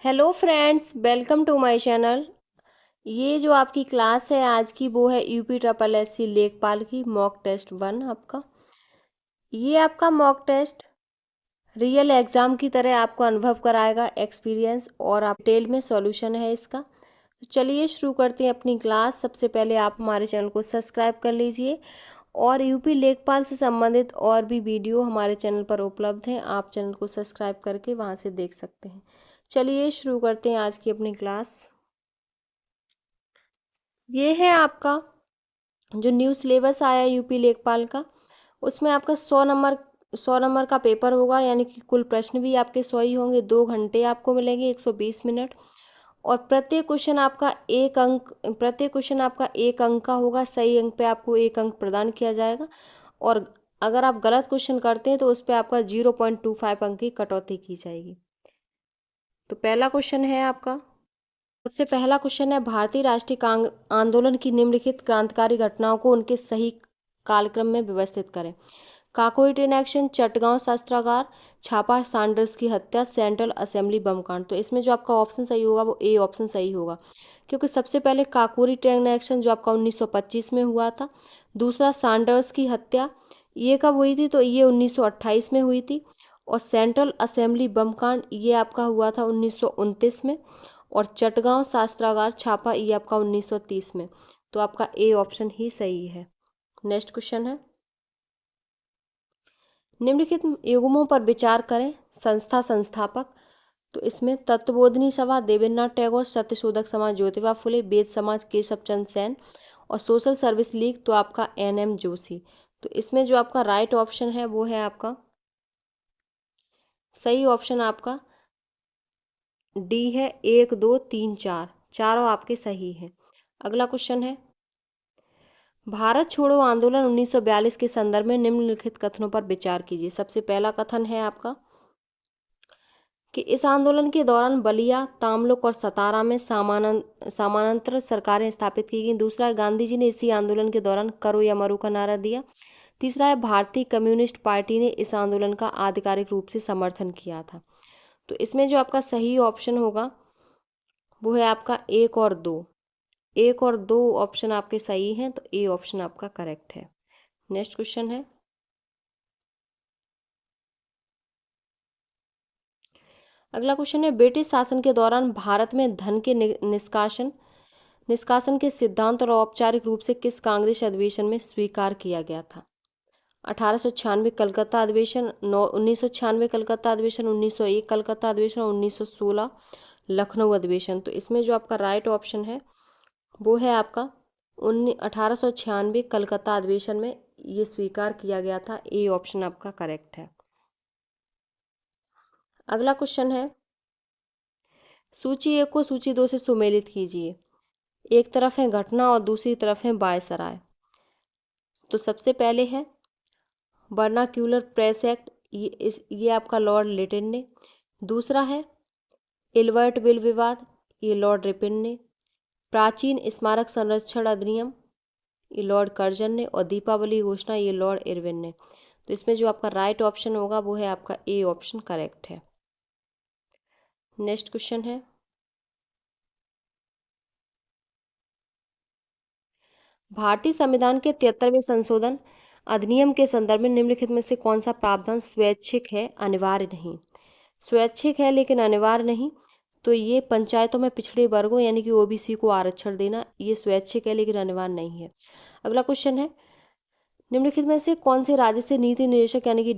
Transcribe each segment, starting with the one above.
Hello friends, welcome to my channel. ये जो आपकी क्लास है आज की, वो है यूपी ट्रिपल एस सी लेखपाल की मॉक टेस्ट 1 आपका। ये आपका मॉक टेस्ट रियल एग्ज़ाम की तरह आपको अनुभव कराएगा, एक्सपीरियंस और आप डिटेल में सॉल्यूशन है इसका। तो चलिए शुरू करते हैं अपनी क्लास। सबसे पहले आप हमारे चैनल को सब्सक्राइब कर लीजिए और यूपी लेखपाल से संबंधित और भी वीडियो हमारे चैनल पर उपलब्ध हैं, आप चैनल को सब्सक्राइब करके वहां से देख सकते हैं। चलिए शुरू करते हैं आज की अपनी क्लास। ये है आपका जो न्यू सिलेबस आया यूपी लेखपाल का। उसमें आपका 100 नंबर का पेपर होगा, यानी कि कुल प्रश्न भी आपके 100 ही होंगे। 2 घंटे आपको मिलेंगे, 120 मिनट। और प्रत्येक क्वेश्चन आपका 1 अंक का होगा। सही अंक पे आपको 1 अंक प्रदान किया जाएगा, और अगर आप गलत क्वेश्चन करते हैं तो उस पर आपका 0.25 अंक की कटौती की जाएगी। तो पहला क्वेश्चन है आपका। सबसे पहला क्वेश्चन है, भारतीय राष्ट्रीय आंदोलन की निम्नलिखित क्रांतिकारी घटनाओं को उनके सही कालक्रम में व्यवस्थित करें। काकोरी ट्रेन एक्शन, चटगांव शस्त्रागार, छापा सैंडर्स की हत्या, सेंट्रल असेंबली बम कांड। तो इसमें जो आपका ऑप्शन सही होगा वो ए ऑप्शन सही होगा, क्योंकि सबसे पहले काकोरी ट्रेन एक्शन जो आपका 1925 में हुआ था। दूसरा सैंडर्स की हत्या, ये कब हुई थी? तो ये 1928 में हुई थी। और सेंट्रल असेंबली बम कांड ये आपका हुआ था 1929 में। और चटगांव शस्त्रागार छापा ये आपका 1930 में। तो आपका ए ऑप्शन ही सही है। नेक्स्ट क्वेश्चन है, निम्नलिखित युग्मों पर विचार करें। संस्था संस्थापक, तो इसमें तत्वबोधिनी सभा देवेंद्रनाथ टैगोर, सत्यशोधक समाज ज्योतिबा फुले, वेद समाज केशव चंद्र सेन, और सोशल सर्विस लीग तो आपका एन एम जोशी। तो इसमें जो आपका राइट ऑप्शन है वो है आपका सही ऑप्शन आपका डी है। 1 2 3 4 चारों आपके सही हैं। अगला क्वेश्चन है, भारत छोड़ो आंदोलन 1942 के संदर्भ में निम्नलिखित कथनों पर विचार कीजिए। सबसे पहला कथन है आपका कि इस आंदोलन के दौरान बलिया, तामलुक और सतारा में समानांतर सरकारें स्थापित की गईं। दूसरा, गांधी जी ने इसी आंदोलन के दौरान करो या मरो का नारा दिया। तीसरा है, भारतीय कम्युनिस्ट पार्टी ने इस आंदोलन का आधिकारिक रूप से समर्थन किया था। तो इसमें जो आपका सही ऑप्शन होगा वो है आपका 1 और 2। 1 और 2 ऑप्शन आपके सही हैं, तो ए ऑप्शन आपका करेक्ट है। नेक्स्ट क्वेश्चन है, अगला क्वेश्चन है, ब्रिटिश शासन के दौरान भारत में धन के निष्कासन निष्कासन के सिद्धांत और औपचारिक रूप से किस कांग्रेस अधिवेशन में स्वीकार किया गया था? 1896 कलकत्ता अधिवेशन, 1996 कलकत्ता अधिवेशन, 1901 कलकत्ता अधिवेशन, 1916 लखनऊ अधिवेशन। तो इसमें जो आपका राइट ऑप्शन है वो है आपका 1896 कलकत्ता अधिवेशन में ये स्वीकार किया गया था। ए ऑप्शन आपका करेक्ट है। अगला क्वेश्चन है, सूची 1 को सूची 2 से सुमेलित कीजिए। एक तरफ है घटना और दूसरी तरफ है वायसराय। तो सबसे पहले है वर्नाक्यूलर प्रेस एक्ट, ये आपका लॉर्ड लिटिन ने। दूसरा है इल्बर्ट विल विवाद, ये लॉर्ड रिपिन ने। प्राचीन स्मारक संरक्षण अधिनियम, ये लॉर्ड कर्जन ने। और दीपावली घोषणा, ये लॉर्ड इरविन ने। तो इसमें जो आपका राइट ऑप्शन होगा वो है आपका ए ऑप्शन करेक्ट है। नेक्स्ट क्वेश्चन है, भारतीय संविधान के 73वें संशोधन अधिनियम के संदर्भ में निम्नलिखित में से कौन सा प्रावधान स्वैच्छिक है, अनिवार्य नहीं? स्वैच्छिक है लेकिन अनिवार्य नहीं, तो ये पंचायतों में पिछड़े वर्गों यानी कि ओबीसी को आरक्षण देना, ये स्वैच्छिक है लेकिन अनिवार्य नहीं है। अगला क्वेश्चन है, निम्नलिखित में से कौन से राज्य से नीति निदेशक यानी कि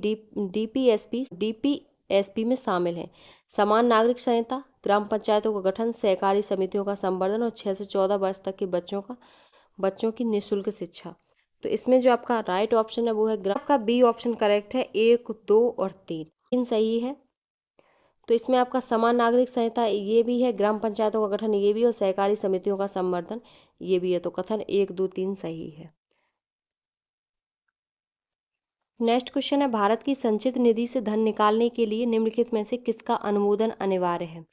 डीपीएसपी में शामिल हैं? समान नागरिक संहिता, ग्राम पंचायतों का गठन, सहकारी समितियों का संवर्धन, और 6 से 14 वर्ष तक के बच्चों की निःशुल्क शिक्षा। तो इसमें जो आपका राइट ऑप्शन है वो है आपका बी ऑप्शन करेक्ट है। 1 2 और 3 सही है। तो इसमें आपका समान नागरिक संहिता ये भी है, ग्राम पंचायतों का गठन ये भी, और सहकारी समितियों का संवर्धन ये भी है। तो कथन 1 2 3 सही है। नेक्स्ट क्वेश्चन है, भारत की संचित निधि से धन निकालने के लिए निम्नलिखित में से किसका अनुमोदन अनिवार्य है?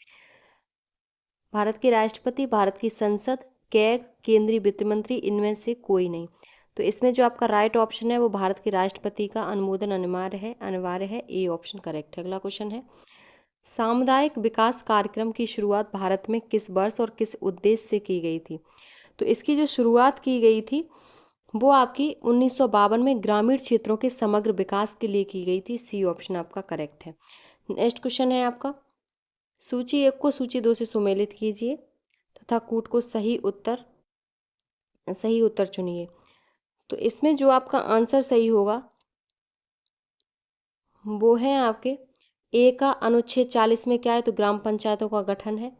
भारत के राष्ट्रपति, भारत की संसद, कैग, केंद्रीय वित्त मंत्री, इनमें से कोई नहीं। तो इसमें जो आपका राइट ऑप्शन है वो भारत के राष्ट्रपति का अनुमोदन अनिवार्य है। ए ऑप्शन करेक्ट है। अगला क्वेश्चन है, सामुदायिक विकास कार्यक्रम की शुरुआत भारत में किस वर्ष और किस उद्देश्य से की गई थी? तो इसकी जो शुरुआत की गई थी वो आपकी 1952 में ग्रामीण क्षेत्रों के समग्र विकास के लिए की गई थी। सी ऑप्शन आपका करेक्ट है। नेक्स्ट क्वेश्चन है आपका, सूची 1 को सूची 2 से सुमेलित कीजिए तथा कूट को सही उत्तर चुनिए। तो इसमें जो आपका आंसर सही होगा वो है आपके ए का अनुच्छेद 40 में क्या है, तो ग्राम पंचायतों का गठन है।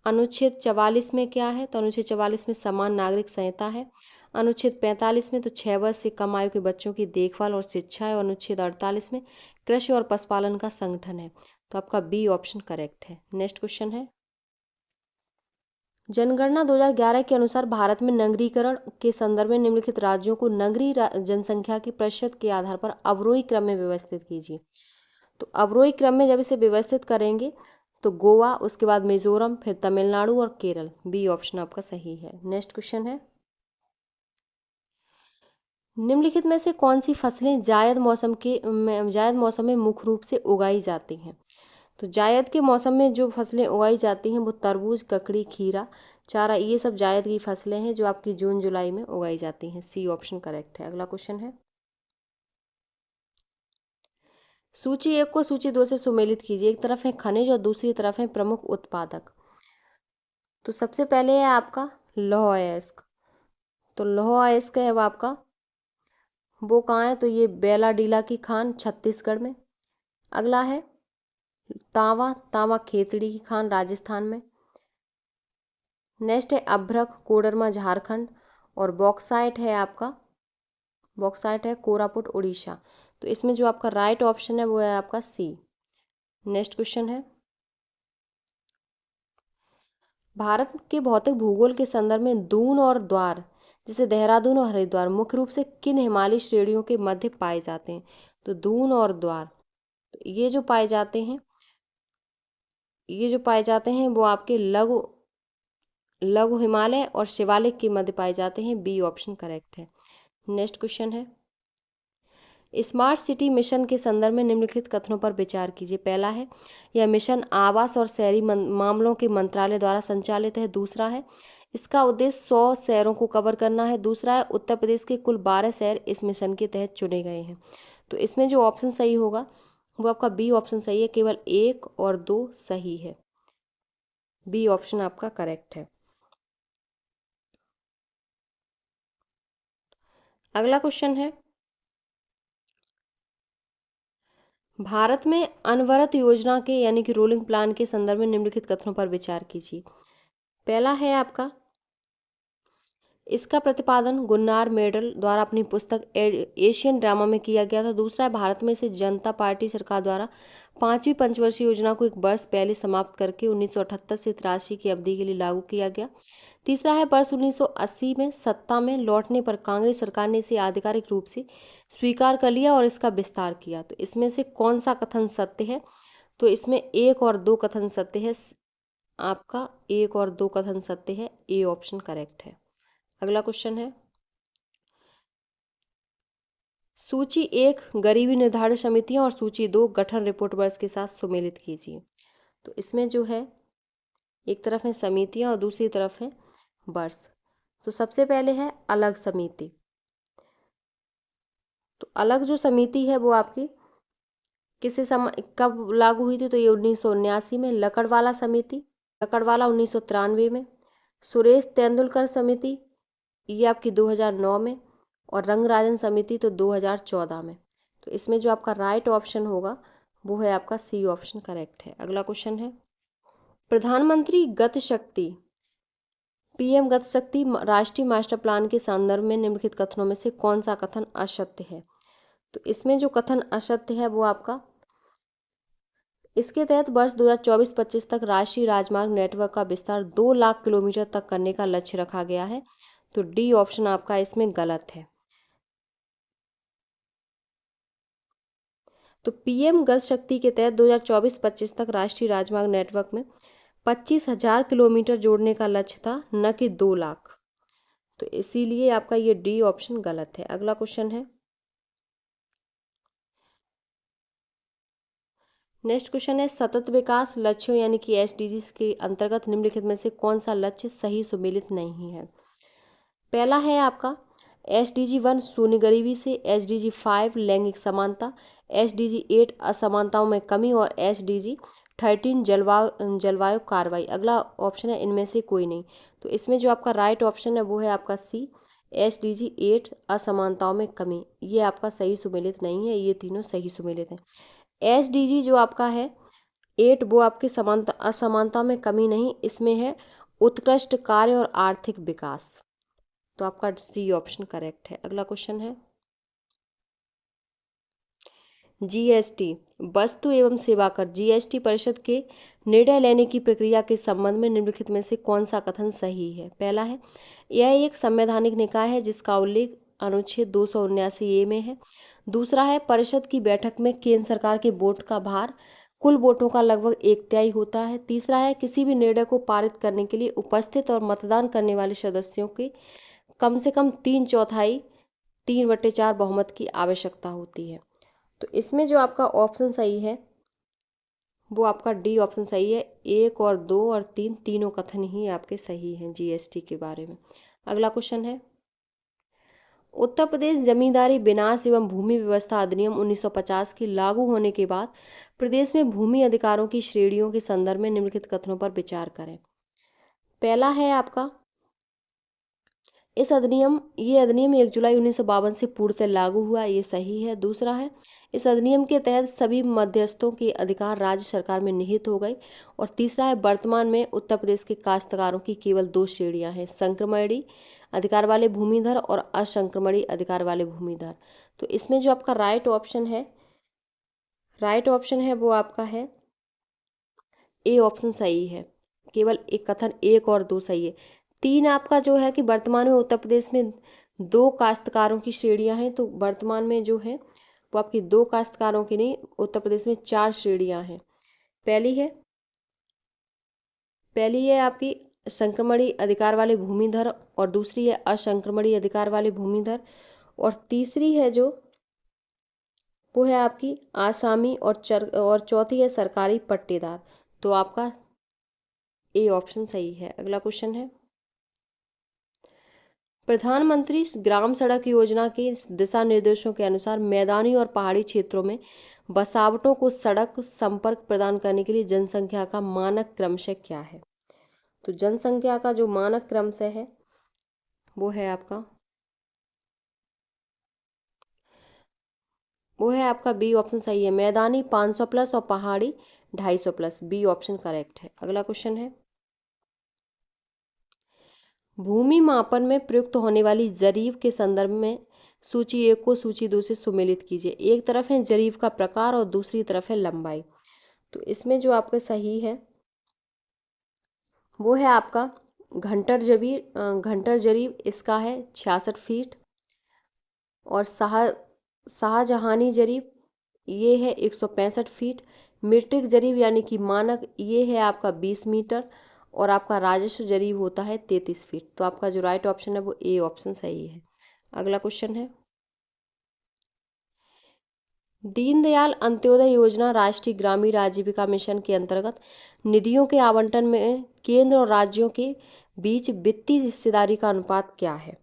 अनुच्छेद 44 में क्या है, तो अनुच्छेद 44 में समान नागरिक संहिता है। अनुच्छेद 45 में तो 6 वर्ष से कम आयु के बच्चों की देखभाल और शिक्षा है। और अनुच्छेद 48 में कृषि और पशुपालन का संगठन है। तो आपका बी ऑप्शन करेक्ट है। नेक्स्ट क्वेश्चन है, जनगणना 2011 के अनुसार भारत में नगरीकरण के संदर्भ में निम्नलिखित राज्यों को नगरीय जनसंख्या की प्रतिशत के आधार पर अवरोही क्रम में व्यवस्थित कीजिए। तो अवरोही क्रम में जब इसे व्यवस्थित करेंगे तो गोवा, उसके बाद मिजोरम, फिर तमिलनाडु और केरल। बी ऑप्शन आपका सही है। नेक्स्ट क्वेश्चन है, निम्नलिखित में से कौन सी फसलें जायद मौसम में मुख्य रूप से उगाई जाती हैं? तो जायद के मौसम में जो फसलें उगाई जाती हैं वो तरबूज, ककड़ी, खीरा, चारा, ये सब जायद की फसलें हैं जो आपकी जून जुलाई में उगाई जाती हैं। सी ऑप्शन करेक्ट है। अगला क्वेश्चन है, सूची 1 को सूची 2 से सुमेलित कीजिए। एक तरफ है खनिज और दूसरी तरफ है प्रमुख उत्पादक। तो सबसे पहले है आपका लौह अयस्क। तो लौह अयस्क है वो आपका, वो कहाँ है, तो ये बेलाडीला की खान छत्तीसगढ़ में। अगला है तांबा, तांबा खेतड़ी की खान राजस्थान में। नेक्स्ट है अभ्रक, कोडरमा झारखंड। और बॉक्साइट है कोरापुट उड़ीसा। तो इसमें जो आपका राइट ऑप्शन है वो है आपका सी। नेक्स्ट क्वेश्चन है, भारत के भौतिक भूगोल के संदर्भ में दून और द्वार, जैसे देहरादून और हरिद्वार, मुख्य रूप से किन हिमालयी श्रेणियों के मध्य पाए जाते हैं? तो दून और द्वार, तो ये जो पाए जाते हैं वो आपके लघु हिमालय और शिवालिक के मध्य पाए जाते हैं। बी ऑप्शन करेक्ट है। नेक्स्ट क्वेश्चन है, स्मार्ट सिटी मिशन के संदर्भ में निम्नलिखित कथनों पर विचार कीजिए। पहला है, यह मिशन आवास और शहरी मामलों के मंत्रालय द्वारा संचालित है। दूसरा है, इसका उद्देश्य 100 शहरों को कवर करना है। दूसरा है, उत्तर प्रदेश के कुल 12 शहर इस मिशन के तहत चुने गए हैं। तो इसमें जो ऑप्शन सही होगा वो आपका बी ऑप्शन सही है, केवल 1 और 2 सही है। बी ऑप्शन आपका करेक्ट है। अगला क्वेश्चन है, भारत में अनवरत योजना के यानी कि रोलिंग प्लान के संदर्भ में निम्नलिखित कथनों पर विचार कीजिए। पहला है आपका, इसका प्रतिपादन गुन्नार मेडल द्वारा अपनी पुस्तक एशियन ड्रामा में किया गया था। दूसरा है, भारत में इसे जनता पार्टी सरकार द्वारा 5वीं पंचवर्षीय योजना को एक वर्ष पहले समाप्त करके 1978 से 83 की अवधि के लिए लागू किया गया। तीसरा है, वर्ष 1980 में सत्ता में लौटने पर कांग्रेस सरकार ने इसे आधिकारिक रूप से स्वीकार कर लिया और इसका विस्तार किया। तो इसमें से कौन सा कथन सत्य है? तो इसमें 1 और 2 कथन सत्य है। आपका 1 और 2 कथन सत्य है। ए ऑप्शन करेक्ट है। अगला क्वेश्चन है, सूची 1 गरीबी निर्धारण समितियां और सूची 2 गठन रिपोर्ट वर्ष के साथ सुमेलित कीजिए। तो इसमें जो है एक तरफ है समितियां और दूसरी तरफ है वर्ष। तो सबसे पहले है अलग समिति। तो अलग जो समिति है वो आपकी कब लागू हुई थी? तो ये 1979 में। लकड़वाला 1993 में। सुरेश तेंदुलकर समिति ये आपकी 2009 में। और रंगराजन समिति तो 2014 में। तो इसमें जो आपका राइट ऑप्शन होगा वो है आपका सी ऑप्शन करेक्ट है। अगला क्वेश्चन है, प्रधानमंत्री गति शक्ति पीएम गति शक्ति राष्ट्रीय मास्टर प्लान के संदर्भ में निम्नलिखित कथनों में से कौन सा कथन असत्य है? तो इसमें जो कथन असत्य है वो आपका, इसके तहत वर्ष 2024-25 तक राष्ट्रीय राजमार्ग नेटवर्क का विस्तार 2 लाख किलोमीटर तक करने का लक्ष्य रखा गया है। तो डी ऑप्शन आपका इसमें गलत है। तो पीएम गति शक्ति के तहत 2024-25 तक राष्ट्रीय राजमार्ग नेटवर्क में 25,000 किलोमीटर जोड़ने का लक्ष्य था, न कि 2 लाख। तो इसीलिए आपका ये डी ऑप्शन गलत है। अगला क्वेश्चन है, नेक्स्ट क्वेश्चन है सतत विकास लक्ष्यों यानी कि एसडीजीज के अंतर्गत निम्नलिखित में से कौन सा लक्ष्य सही सुमेलित नहीं है। पहला है आपका एसडीजी 1 शून्य गरीबी से, एसडीजी 5 लैंगिक समानता, एसडीजी 8 असमानताओं में कमी और एसडीजी 13 जलवायु कार्रवाई। अगला ऑप्शन है इनमें से कोई नहीं। तो इसमें जो आपका राइट ऑप्शन है वो है आपका सी, एसडीजी 8 असमानताओं में कमी। ये आपका सही सुमेलित नहीं है, ये तीनों सही सुमेलित हैं। एसडीजी जो आपका है 8 वो आपकी समानता असमानता में कमी नहीं, इसमें है उत्कृष्ट कार्य और आर्थिक विकास। तो आपका सी ऑप्शन करेक्ट है। अगला क्वेश्चन है जीएसटी वस्तु एवं सेवा कर जीएसटी परिषद के निर्णय लेने की प्रक्रिया के संबंध में निम्नलिखित में से कौन सा कथन सही है। पहला है यह एक संवैधानिक निकाय है जिसका उल्लेख अनुच्छेद 279 ए में है। दूसरा है परिषद की बैठक में केंद्र सरकार के वोट का भार कुल वोटों का लगभग 1/3 होता है। तीसरा है किसी भी निर्णय को पारित करने के लिए उपस्थित और मतदान करने वाले सदस्यों के कम से कम 3/4 3/4 बहुमत की आवश्यकता होती है। तो इसमें जो आपका ऑप्शन सही है वो आपका डी ऑप्शन सही है। 1 और 2 और 3 तीनों कथन ही आपके सही हैं जीएसटी के बारे में। अगला क्वेश्चन है उत्तर प्रदेश जमींदारी विनाश एवं भूमि व्यवस्था अधिनियम 1950 के लागू होने के बाद प्रदेश में भूमि अधिकारों की श्रेणियों के संदर्भ में निम्नलिखित कथनों पर विचार करें। पहला है आपका ये अधिनियम 1 जुलाई 1952 से पूर्णतः लागू हुआ, ये सही है। दूसरा है इस अधिनियम के तहत सभी मध्यस्थों के अधिकार राज्य सरकार में निहित हो गए। और तीसरा है वर्तमान में उत्तर प्रदेश के काश्तकारों की केवल 2 श्रेणियां हैं, संक्रमणी अधिकार वाले भूमिधर और असंक्रमणी अधिकार वाले भूमिधर। तो इसमें जो आपका राइट ऑप्शन है वो आपका है ए ऑप्शन सही है। केवल एक कथन 1 और 2 सही है। 3 आपका जो है कि वर्तमान में उत्तर प्रदेश में 2 काश्तकारों की श्रेणियां हैं। तो वर्तमान में जो है वो आपकी 2 काश्तकारों की नहीं, उत्तर प्रदेश में 4 श्रेणियां हैं। पहली है आपकी संक्रमणी अधिकार वाले भूमिधर और दूसरी है असंक्रमणी अधिकार वाले भूमिधर और तीसरी है जो वो है आपकी आसामी और चौथी है सरकारी पट्टेदार। तो आपका ए ऑप्शन सही है। अगला क्वेश्चन है प्रधानमंत्री ग्राम सड़क योजना के दिशा निर्देशों के अनुसार मैदानी और पहाड़ी क्षेत्रों में बसावटों को सड़क संपर्क प्रदान करने के लिए जनसंख्या का मानक क्रमशः क्या है। तो जनसंख्या का जो मानक क्रमशः है वो है आपका बी ऑप्शन सही है। मैदानी 500 प्लस और पहाड़ी 250 प्लस, बी ऑप्शन करेक्ट है। अगला क्वेश्चन है भूमि मापन में प्रयुक्त होने वाली जरीब के संदर्भ में सूची 1 को सूची 2 से सुमेलित कीजिए। एक तरफ है जरीब का प्रकार और दूसरी तरफ है लंबाई। तो इसमें जो आपका सही है वो है आपका घंटर जरीब, इसका है 66 फीट। और शाहजहानी जरीब ये है 165 फीट। मीट्रिक जरीब यानी कि मानक ये है आपका 20 मीटर और आपका राजस्व जरीब होता है 33 फीट। तो आपका जो राइट ऑप्शन है वो ए ऑप्शन सही है। अगला क्वेश्चन है दीनदयाल अंत्योदय योजना राष्ट्रीय ग्रामीण आजीविका मिशन के अंतर्गत निधियों के आवंटन में केंद्र और राज्यों के बीच वित्तीय हिस्सेदारी का अनुपात क्या है।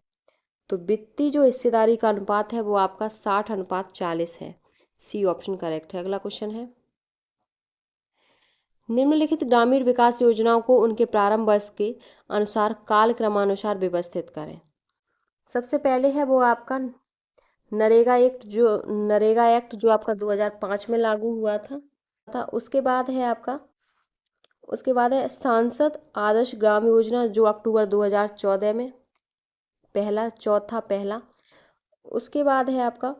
तो वित्तीय जो हिस्सेदारी का अनुपात है वो आपका 60:40 है, सी ऑप्शन करेक्ट है। अगला क्वेश्चन है निम्नलिखित ग्रामीण विकास योजनाओं को उनके प्रारंभ वर्ष के अनुसार काल क्रमानुसार व्यवस्थित करें। सबसे पहले है वो आपका नरेगा एक्ट जो आपका 2005 में लागू हुआ था। उसके बाद है सांसद आदर्श ग्राम योजना जो अक्टूबर 2014 में पहला। उसके बाद है आपका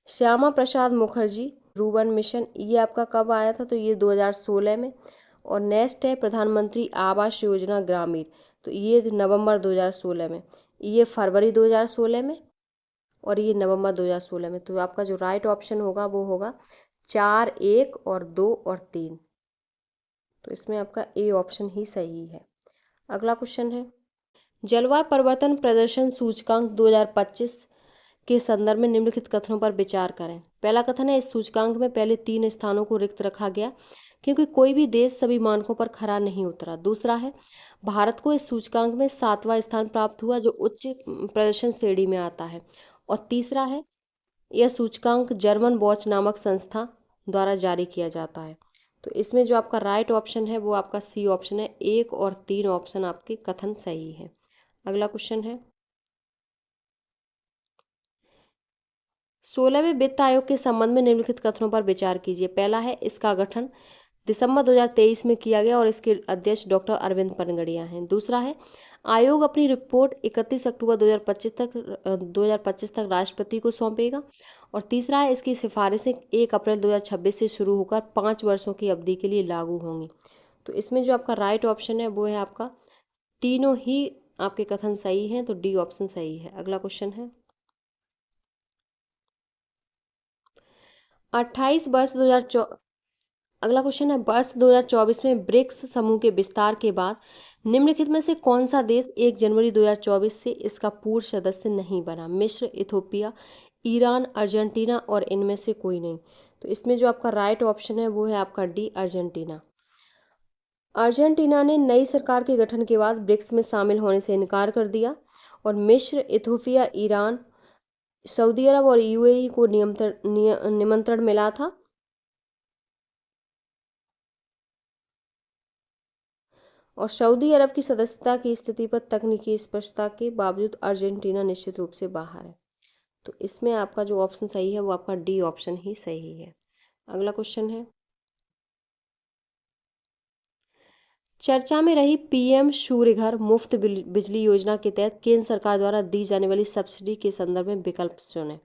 श्यामा प्रसाद मुखर्जी रूबन मिशन, ये आपका कब आया था, तो ये 2016 में। और नेक्स्ट है प्रधानमंत्री आवास योजना ग्रामीण, तो ये नवंबर 2016 में, ये फरवरी 2016 में और ये नवंबर 2016 में। तो आपका जो राइट ऑप्शन होगा वो होगा 4, 1 और 2 और 3। तो इसमें आपका ए ऑप्शन ही सही है। अगला क्वेश्चन है जलवायु परिवर्तन प्रदर्शन सूचकांक 2025 के संदर्भ में निम्नलिखित कथनों पर विचार करें। पहला कथन है, इस सूचकांक में पहले 3 स्थानों को रिक्त रखा गया क्योंकि कोई भी देश सभी मानकों पर खरा नहीं उतरा। दूसरा है, भारत को इस सूचकांक में 7वां स्थान प्राप्त हुआ जो उच्च प्रदर्शन श्रेणी में आता है। और तीसरा है, यह सूचकांक जर्मन वॉच नामक संस्था द्वारा जारी किया जाता है। तो इसमें जो आपका राइट ऑप्शन है वो आपका सी ऑप्शन है। 1 और 3 ऑप्शन आपके कथन सही है। अगला क्वेश्चन है, 16वें वित्त आयोग के संबंध में निम्नलिखित कथनों पर विचार कीजिए। पहला है, इसका गठन दिसंबर 2023 में किया गया और इसके अध्यक्ष डॉक्टर अरविंद पनगड़िया हैं। दूसरा है, आयोग अपनी रिपोर्ट 31 अक्टूबर 2025 तक राष्ट्रपति को सौंपेगा। और तीसरा है, इसकी सिफारिशें 1 अप्रैल 2026 से शुरू होकर 5 वर्षों की अवधि के लिए लागू होंगी। तो इसमें जो आपका राइट ऑप्शन है वो है आपका, तीनों ही आपके कथन सही हैं, तो डी ऑप्शन सही है। अगला क्वेश्चन है, 28 वर्ष 2024 अगला क्वेश्चन है, वर्ष 2024 में ब्रिक्स समूह के विस्तार के बाद निम्नलिखित में से कौन सा देश 1 जनवरी 2024 से इसका पूर्व सदस्य नहीं बना? मिस्र, इथोपिया, ईरान, अर्जेंटीना और इनमें से कोई नहीं। तो इसमें जो आपका राइट ऑप्शन है वो है आपका डी, अर्जेंटीना। अर्जेंटीना ने नई सरकार के गठन के बाद ब्रिक्स में शामिल होने से इनकार कर दिया। और मिस्र, इथोपिया, ईरान, सऊदी अरब और यूएई को निमंत्रण मिला था। और सऊदी अरब की सदस्यता की स्थिति पर तकनीकी स्पष्टता के बावजूद अर्जेंटीना निश्चित रूप से बाहर है। तो इसमें आपका जो ऑप्शन सही है वो आपका डी ऑप्शन ही सही है। अगला क्वेश्चन है, चर्चा में रही पीएम सूर्यघर मुफ्त बिजली योजना के तहत केंद्र सरकार द्वारा दी जाने वाली सब्सिडी के संदर्भ में विकल्प चुनें।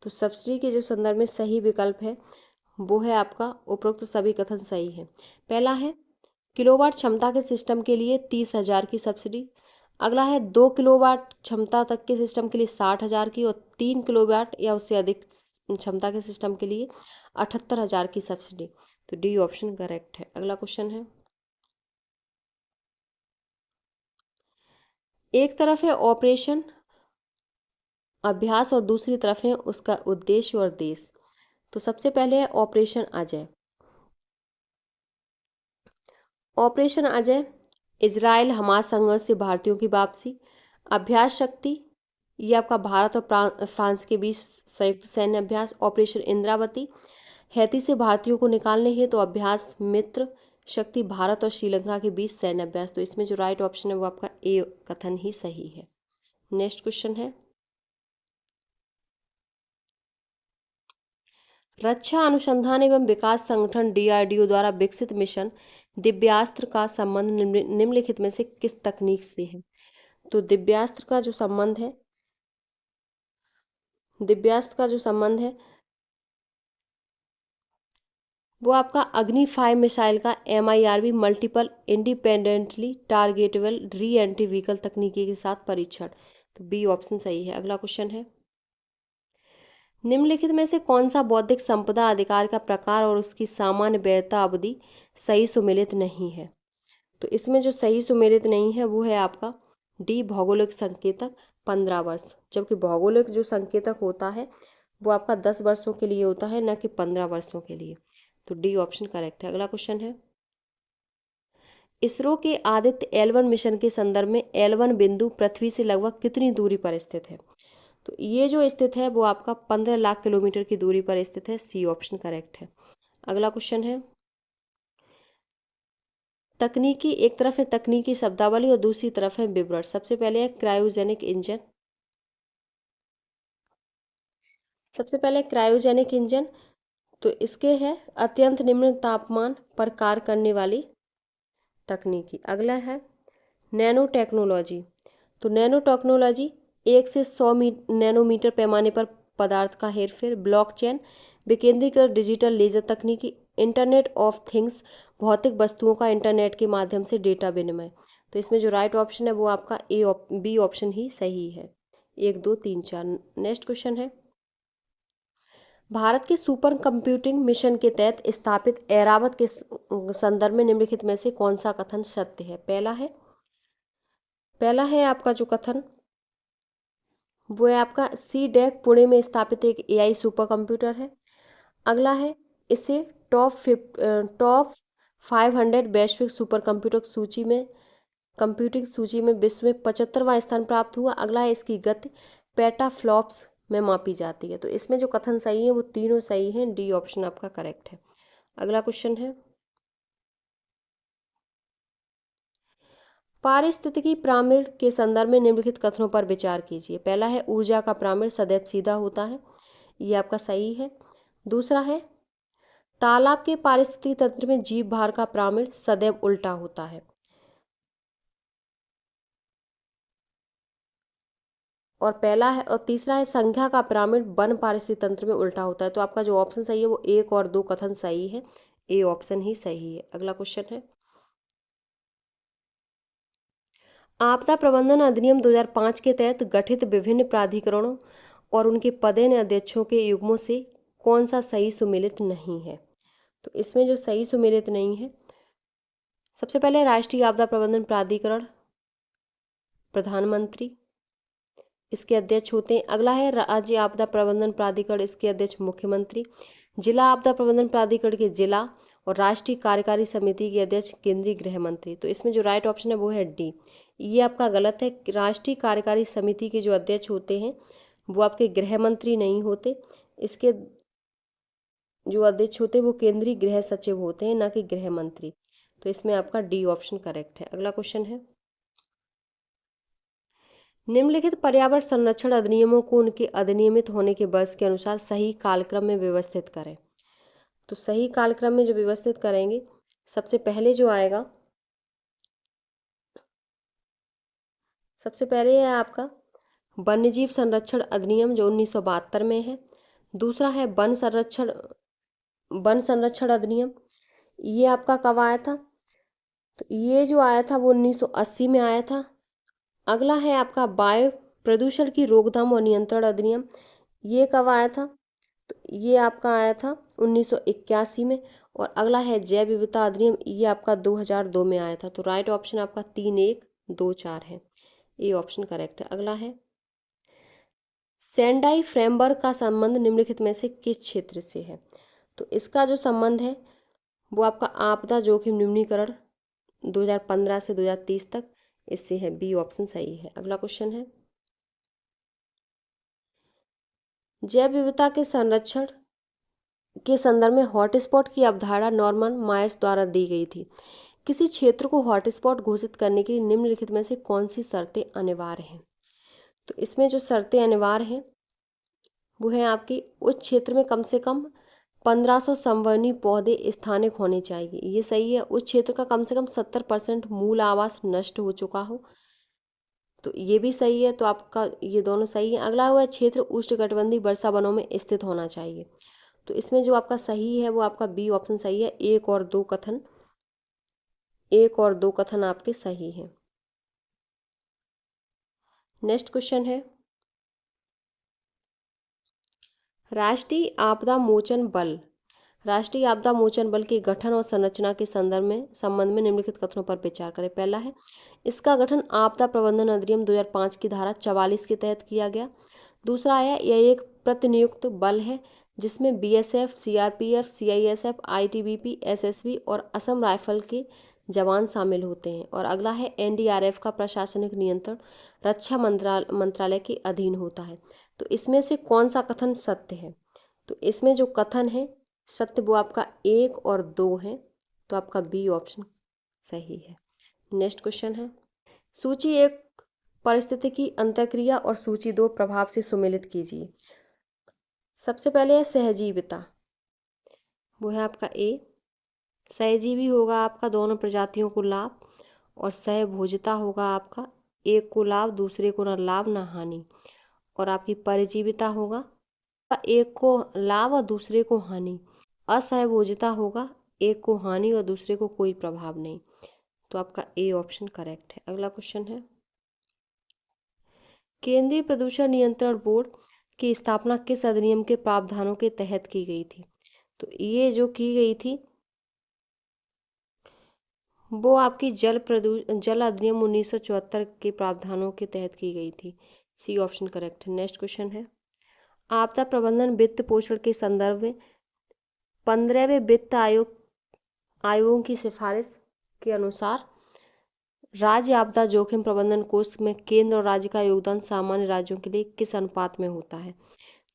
तो सब्सिडी के जो संदर्भ में सही विकल्प है वो है आपका उपरोक्त सभी कथन सही है। पहला है, किलोवाट क्षमता के सिस्टम के लिए 30,000 की सब्सिडी। अगला है, 2 किलोवाट क्षमता तक के सिस्टम के लिए 60,000 की। और 3 किलोवाट या उससे अधिक क्षमता के सिस्टम के लिए 78,000 की सब्सिडी। तो डी ऑप्शन करेक्ट है। अगला क्वेश्चन है, एक तरफ है ऑपरेशन अभ्यास और दूसरी तरफ है उसका उद्देश्य और देश। तो सबसे पहले है operation Ajay. Operation Ajay, Israel Hamas संघर्ष से भारतीयों की वापसी। अभ्यास शक्ति, ये आपका भारत और फ्रांस के बीच संयुक्त सैन्य अभ्यास। ऑपरेशन इंद्रावती, हैती से भारतीयों को निकालने हेतु अभ्यास। मित्र शक्ति, भारत और श्रीलंका के बीच सैन्य अभ्यास। तो इसमें जो राइट ऑप्शन है वो आपका ए कथन ही सही है। नेक्स्ट क्वेश्चन है, रक्षा अनुसंधान एवं विकास संगठन डीआरडीओ द्वारा विकसित मिशन दिव्यास्त्र का संबंध निम्नलिखित में से किस तकनीक से है? तो दिव्यास्त्र का जो संबंध है वो आपका अग्नि 5 मिसाइल का MIRV multiple independently targetable re entry vehicle तकनीकी के साथ परीक्षण। तो बी ऑप्शन सही है। अगला क्वेश्चन है, निम्नलिखित में से कौन सा बौद्धिक संपदा अधिकार का प्रकार और उसकी सामान्य वैधता अवधि सही सुमेलित नहीं है? तो इसमें जो सही सुमेलित नहीं है वो है आपका डी, भौगोलिक संकेतक 15 वर्ष। जबकि भौगोलिक जो संकेतक होता है वो आपका 10 वर्षों के लिए होता है, न कि 15 वर्षों के लिए। तो डी ऑप्शन करेक्ट है। अगला क्वेश्चन है, इसरो के आदित्य L1 मिशन के संदर्भ में L1 बिंदु पृथ्वी से लगभग कितनी दूरी पर स्थित है? तो ये जो स्थित है वो आपका 15 लाख किलोमीटर की दूरी पर स्थित है। सी ऑप्शन करेक्ट है। अगला क्वेश्चन है, तकनीकी, एक तरफ है तकनीकी शब्दावली और दूसरी तरफ है विवरण। सबसे पहले है क्रायोजेनिक इंजन। तो इसके है अत्यंत निम्न तापमान पर कार्य करने वाली तकनीकी। अगला है नैनो टेक्नोलॉजी। तो नैनो टेक्नोलॉजी 1 से 100 नैनोमीटर पैमाने पर पदार्थ का हेरफेर। ब्लॉकचेन, विकेंद्रीकृत डिजिटल लेजर तकनीकी। इंटरनेट ऑफ थिंग्स, भौतिक वस्तुओं का इंटरनेट के माध्यम से डेटा विनिमय। तो इसमें जो राइट ऑप्शन है वो आपका बी ऑप्शन ही सही है। 1 2 3 4। नेक्स्ट क्वेश्चन है, भारत के सुपर कंप्यूटिंग मिशन के तहत स्थापित ऐरावत के संदर्भ में निम्नलिखित में से कौन सा कथन सत्य है? पहला है आपका जो कथन वो है आपका CDEC पुणे में स्थापित एक AI सुपर कंप्यूटर है। अगला है, इसे टॉप 500 वैश्विक सुपर कंप्यूटिंग सूची में विश्व में 75वां स्थान प्राप्त हुआ। अगला है, इसकी गति पेटाफ्लॉप्स में मापी जाती है। तो इसमें जो कथन सही है वो तीनों सही हैं, डी ऑप्शन आपका करेक्ट है। अगला क्वेश्चन है, पारिस्थितिकी प्रामीण के संदर्भ में निम्नलिखित कथनों पर विचार कीजिए। पहला है, ऊर्जा का प्रामीण सदैव सीधा होता है, ये आपका सही है। दूसरा है, तालाब के पारिस्थितिकी तंत्र में जीव भार का प्रामीण सदैव उल्टा होता है। और तीसरा है, संख्या का प्रामीण वन पारिस्थितिक तंत्र में उल्टा होता है। तो आपका जो ऑप्शन सही है वो 1 और 2 कथन सही है, ए ऑप्शन ही सही है। अगला क्वेश्चन है, आपदा प्रबंधन अधिनियम 2005 के तहत गठित विभिन्न प्राधिकरणों और उनके पदेन अध्यक्षों के युग्मों से कौन सा सही सुमेलित नहीं है। तो इसमें जो सही सुमेलित नहीं है, सबसे पहले राष्ट्रीय आपदा प्रबंधन प्राधिकरण प्रधानमंत्री इसके अध्यक्ष होते हैं। अगला है, राज्य आपदा प्रबंधन प्राधिकरण, इसके अध्यक्ष मुख्यमंत्री। जिला आपदा प्रबंधन प्राधिकरण के जिला और राष्ट्रीय कार्यकारी समिति के अध्यक्ष केंद्रीय गृह मंत्री। तो इसमें जो राइट ऑप्शन है वो है डी। ये आपका गलत है। राष्ट्रीय कार्यकारी समिति के जो अध्यक्ष होते हैं वो आपके गृह मंत्री नहीं होते, इसके जो अध्यक्ष होते हैं वो केंद्रीय गृह सचिव होते हैं, ना कि गृह मंत्री। तो इसमें आपका डी ऑप्शन करेक्ट है। अगला क्वेश्चन है, निम्नलिखित पर्यावरण संरक्षण अधिनियमों को उनके अधिनियमित होने के वर्ष के अनुसार सही कालक्रम में व्यवस्थित करें। तो सही कालक्रम में जो व्यवस्थित करेंगे, सबसे पहले जो आएगा, सबसे पहले है आपका वन्यजीव संरक्षण अधिनियम जो 1972 में है। दूसरा है वन संरक्षण अधिनियम, ये आपका कब आया था? तो ये जो आया था वो 1980 में आया था। अगला है आपका वायु प्रदूषण की रोकथाम और नियंत्रण अधिनियम, ये कब आया था? तो ये आपका आया था 1981 में। और अगला है जैव विविधता अधिनियम, ये आपका 2002 में आया था। तो राइट ऑप्शन आपका 3, 1, 2, 4 है, ये ऑप्शन करेक्ट है। अगला है, सेंडाई फ्रेमवर्क का संबंध निम्नलिखित में से किस क्षेत्र से है? तो इसका जो संबंध है वो आपका आपदा जोखिम न्यूनीकरण 2015 से 2030 तक, इससे है, बी ऑप्शन सही है। अगला क्वेश्चन है, जैव विविधता के संरक्षण के संदर्भ में हॉटस्पॉट की अवधारणा नॉर्मन मायर्स द्वारा दी गई थी। किसी क्षेत्र को हॉटस्पॉट घोषित करने के लिए निम्नलिखित में से कौन सी शर्तें अनिवार्य हैं? तो इसमें जो शर्तें अनिवार्य हैं वो है आपकी, उस क्षेत्र में कम से कम 1500 संवर्णीय पौधे स्थानिक होने चाहिए, ये सही है। उस क्षेत्र का कम से कम 70% मूल आवास नष्ट हो चुका हो, तो ये भी सही है। तो आपका ये दोनों सही है। अगला हुआ, क्षेत्र उष्णकटिबंधीय वर्षा वनों में स्थित होना चाहिए। तो इसमें जो आपका सही है वो आपका बी ऑप्शन सही है। एक और दो कथन आपके सही हैं। नेक्स्ट क्वेश्चन है, राष्ट्रीय आपदा मोचन बल के गठन और संरचना के संबंध में निम्नलिखित कथनों पर विचार करें। पहला है, इसका गठन आपदा प्रबंधन अधिनियम 2005 की धारा 44 के तहत किया गया। दूसरा है, यह एक प्रतिनियुक्त बल है जिसमें BSF, CRPF, CISF, ITBP, SSB और असम राइफल के जवान शामिल होते हैं। और अगला है, NDRF का प्रशासनिक नियंत्रण रक्षा मंत्रालय के अधीन होता है। तो इसमें से कौन सा कथन सत्य है? तो इसमें जो कथन है सत्य वो आपका 1 और 2 है, तो आपका बी ऑप्शन सही है। नेक्स्ट क्वेश्चन है, सूची 1 परिस्थितिकी अंतःक्रिया और सूची 2 प्रभाव से सुमेलित कीजिए। सबसे पहले है सहजीविता, वो है आपका ए। सहजीवी होगा आपका दोनों प्रजातियों को लाभ, और सहभोजिता होगा आपका एक को लाभ दूसरे को न लाभ न हानि। और आपकी परिजीविता होगा एक को लाभ और दूसरे को हानि। असहभोजिता होगा एक को हानि और दूसरे को कोई प्रभाव नहीं। तो आपका ए ऑप्शन करेक्ट है। अगला क्वेश्चन है, केंद्रीय प्रदूषण नियंत्रण बोर्ड की स्थापना किस अधिनियम के प्रावधानों के तहत की गई थी? तो ये जो की गई थी वो आपकी जल अधिनियम 1974 के प्रावधानों के तहत की गई थी। सी ऑप्शन करेक्ट है। नेक्स्ट क्वेश्चन है, आपदा प्रबंधन वित्त पोषण के संदर्भ में 15वें वित्त आयोगों की सिफारिश के अनुसार राज्य आपदा जोखिम प्रबंधन कोष में केंद्र और राज्य का योगदान सामान्य राज्यों के लिए किस अनुपात में होता है?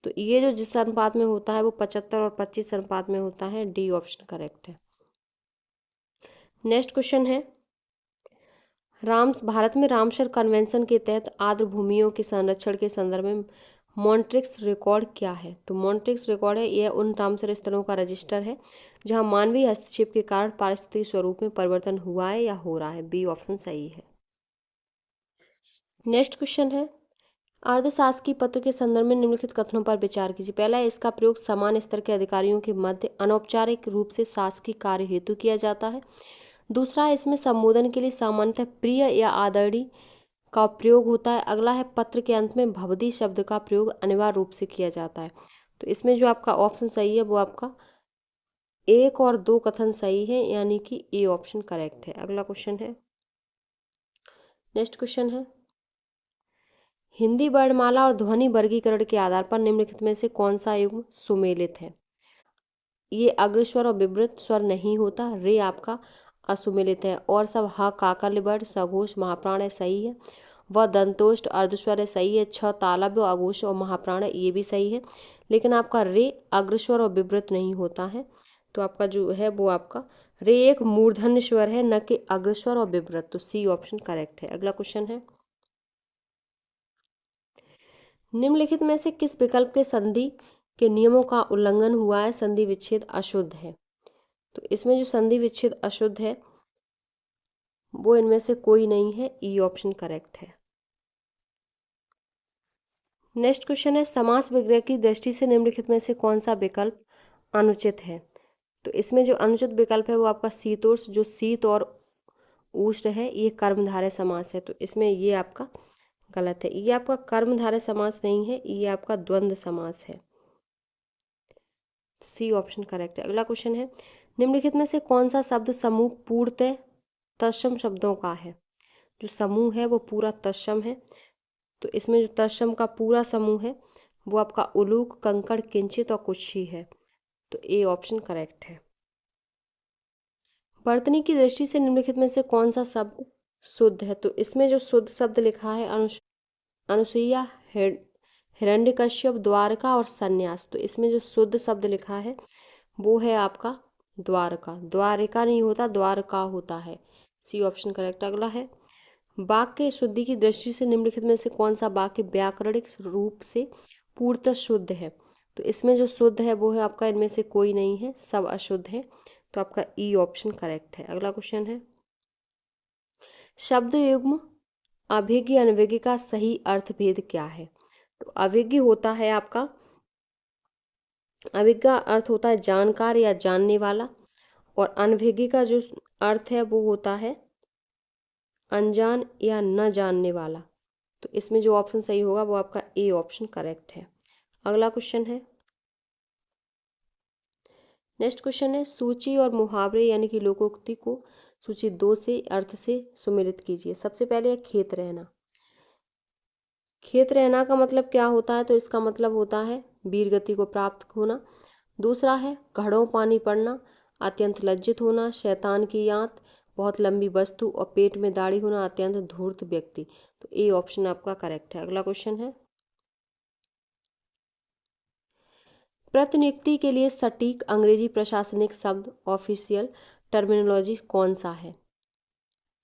तो ये जो जिस अनुपात में होता है वो 75 और 25 अनुपात में होता है। डी ऑप्शन करेक्ट है। नेक्स्ट क्वेश्चन है, भारत में रामसर कन्वेंशन के तहत आर्द्र भूमियों के संरक्षण के संदर्भ में मॉन्ट्रिक्स रिकॉर्ड क्या है? तो मॉन्ट्रिक्स रिकॉर्ड है, यह उन रामसर स्थलों का रजिस्टर है जहां मानवीय हस्तक्षेप के कारण पारिस्थितिक स्वरूप में परिवर्तन हुआ है या हो रहा है। बी ऑप्शन सही है। नेक्स्ट क्वेश्चन है, अर्धशासकीय पत्र के संदर्भ में निम्नलिखित कथनों पर विचार कीजिए। पहला, इसका प्रयोग समान स्तर के अधिकारियों के मध्य अनौपचारिक रूप से शासकीय कार्य हेतु किया जाता है। दूसरा, इसमें संबोधन के लिए सामान्यतः प्रिय या आदरणीय का प्रयोग होता है। अगला है, पत्र के अंत में भवदी शब्द का प्रयोग अनिवार्य रूप से किया जाता है। तो इसमें जो आपका ऑप्शन सही है वो आपका 1 और 2 कथन सही है, यानी कि ए ऑप्शन करेक्ट है। अगला क्वेश्चन है, नेक्स्ट क्वेश्चन है, हिंदी वर्णमाला और ध्वनि वर्गीकरण के आधार पर निम्नलिखित में से कौन सा युग्म सुमेलित है? ये अग्रस्वर और विवृत स्वर नहीं होता। रे आपका असुमेलित है। और सब ह काकल वर्ण सघोष महाप्राण है, सही है। वह दंतोष्ट अर्धस्वर है, सही है। छ तालव्य अघोष और महाप्राण है, ये भी सही है। लेकिन आपका रे अग्रस्वर और विवृत नहीं होता है। तो आपका जो है वो आपका रे एक मूर्धन्य स्वर है, न कि अग्रस्वर और विवृत। तो सी ऑप्शन करेक्ट है। अगला क्वेश्चन है, निम्नलिखित में से किस विकल्प के संधि के नियमों का उल्लंघन हुआ है? संधि विच्छेद अशुद्ध है। तो इसमें जो संधि विच्छेद अशुद्ध है वो इनमें से कोई नहीं है। ई ऑप्शन करेक्ट है। नेक्स्ट क्वेश्चन है, समास विग्रह की दृष्टि से निम्नलिखित में से कौन सा विकल्प अनुचित है? तो इसमें जो अनुचित विकल्प है वो आपका शीतोष्ण, जो शीत और उष्ण है ये कर्मधारय समास है। तो इसमें ये आपका गलत है। ये आपका कर्मधारय समास नहीं है, ये आपका द्वंद्व समास है। सी ऑप्शन करेक्ट है। अगला क्वेश्चन है, निम्नलिखित में से कौन सा शब्द समूह पूर्णतः तत्सम शब्दों का है? जो समूह है वो पूरा तत्सम है। तो इसमें जो तत्सम का पूरा समूह है वो आपका उलूक, कंकड़, किंचित और कुक्षी है। तो ए ऑप्शन करेक्ट है। वर्तनी की दृष्टि से निम्नलिखित में से कौन सा शब्द शुद्ध है? तो इसमें जो शुद्ध शब्द लिखा है अनुसुईया, हिरण्यकश्यप, द्वारका और संन्यास। तो इसमें जो शुद्ध शब्द लिखा है वो है आपका द्वारका। द्वारिका नहीं होता, द्वारका होता है। C option correct. अगला है, वाक्य शुद्धि की दृष्टि से निम्नलिखित में से कौन सा वाक्य व्याकरणिक रूप से पूर्णतः शुद्ध है? तो इसमें जो शुद्ध है वो है आपका, इनमें से कोई नहीं है, सब अशुद्ध है। तो आपका ई ऑप्शन करेक्ट है। अगला क्वेश्चन है, शब्द युग्म अभिज्ञ अनभिज्ञ का सही अर्थ भेद क्या है? तो अभिज्ञ होता है आपका, अभिज्ञ का अर्थ होता है जानकार या जानने वाला, और अनभिज्ञ का जो अर्थ है वो होता है अनजान या न जानने वाला। तो इसमें जो ऑप्शन सही होगा वो आपका ए ऑप्शन करेक्ट है। अगला क्वेश्चन है, नेक्स्ट क्वेश्चन है, सूची और मुहावरे यानी कि लोकोक्ति को सूची 2 से अर्थ से सुमेलित कीजिए। सबसे पहले है खेत रहना। खेत रहना का मतलब क्या होता है? तो इसका मतलब होता है वीर गति को प्राप्त होना। दूसरा है घड़ों पानी पड़ना, अत्यंत लज्जित होना, शैतान की यात, बहुत लंबी वस्तु और पेट में दाढ़ी होना, अत्यंत धूर्त व्यक्ति। तो ए ऑप्शन आपका करेक्ट है। अगला क्वेश्चन है, प्रतिनियुक्ति के लिए सटीक अंग्रेजी प्रशासनिक शब्द ऑफिशियल टर्मिनोलॉजी कौन सा है?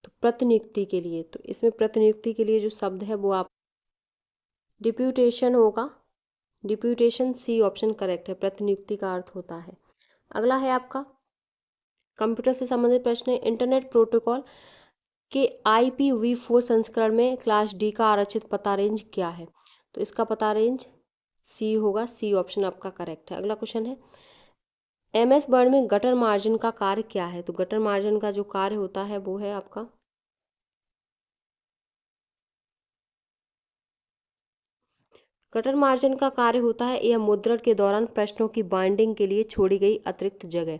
तो प्रतिनियुक्ति के लिए, तो इसमें प्रतिनियुक्ति के लिए जो शब्द है वो आप डिप्यूटेशन होगा। डिप्यूटेशन, सी ऑप्शन करेक्ट है। प्रतिनियुक्ति का अर्थ होता है। अगला है आपका कंप्यूटर से संबंधित प्रश्न है, इंटरनेट प्रोटोकॉल के IPv4 संस्करण में क्लास डी का आरक्षित पता रेंज क्या है? तो इसका पता रेंज सी होगा। सी ऑप्शन आपका करेक्ट है। अगला क्वेश्चन है, MS वर्ड में गटर मार्जिन का कार्य क्या है? तो गटर मार्जिन का जो कार्य होता है वो है आपका गटर मार्जिन का कार्य होता है यह मुद्रण के दौरान प्रश्नों की बाइंडिंग के लिए छोड़ी गई अतिरिक्त जगह।